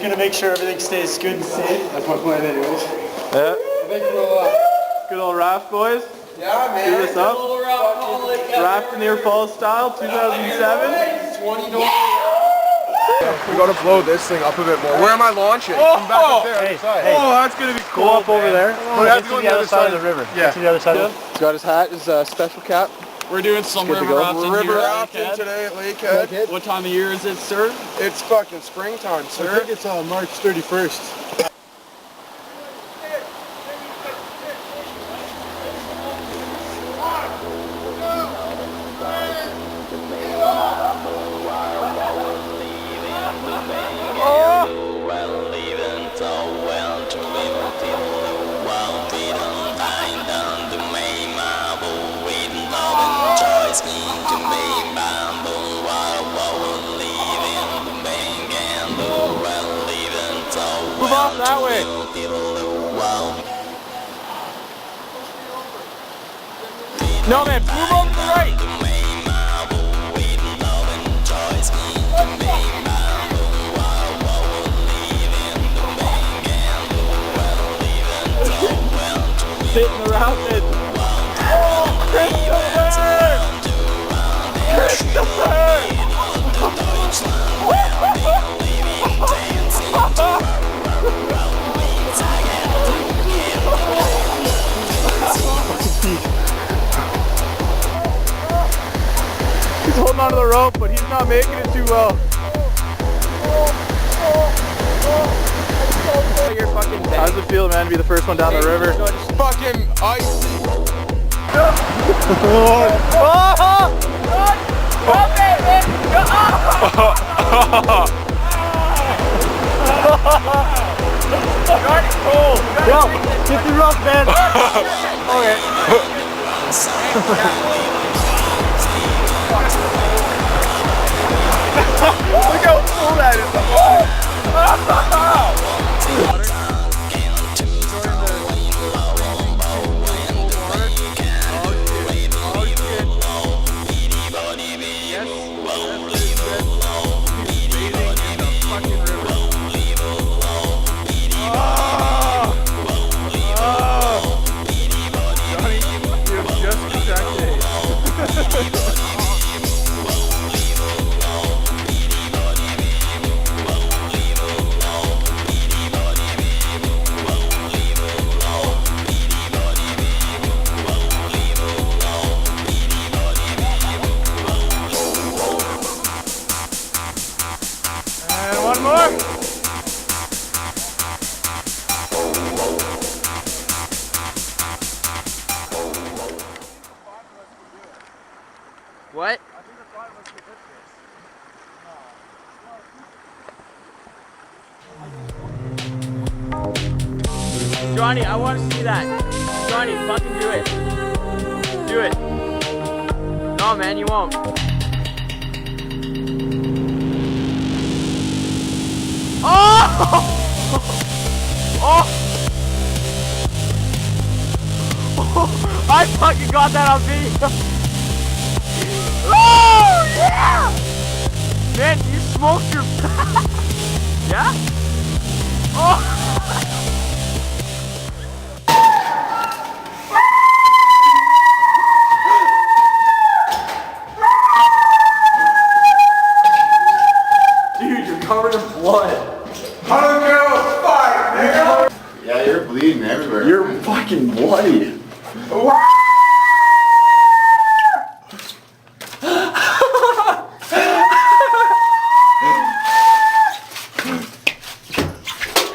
gonna make sure everything stays good and safe. That's my plan anyways. Yeah. I think we'll, Good old raft, boys. yeah, man. Do this up. Rafting near Falls style, 2007. 20 dollars. We gotta blow this thing up a bit more. Where am I launching? Back up there, hey, other side. hey. Oh, that's gonna be cool. Go up over there. Oh, we have to go on the other side of the river. Yeah. To the other side. He's got his hat, his special cap. We're doing some river rafting. We're river here rafting at today at Lakehead. What time of year is it, sir? It's fucking springtime, sir. I think it's March 31st. Move off that way. No, man, move over to the right. Sit in the rapid. Oh, Christopher! Christopher! He's holding onto the rope, but he's not making it too well. How's it feel, man, to be the first one down the river? Fucking ice. Yo, get the rope, man. Okay. Look how full that is. And one more. What? Johnny, I want to see that. Johnny, fucking do it. Do it. No, man, you won't. Oh! Oh! Oh! I fucking got that on video. Oh, yeah! Man, you smoked your... Yeah? Oh! Dude, you're covered in blood. Fire, Yeah, you're bleeding everywhere. You're fucking bloody. Wow!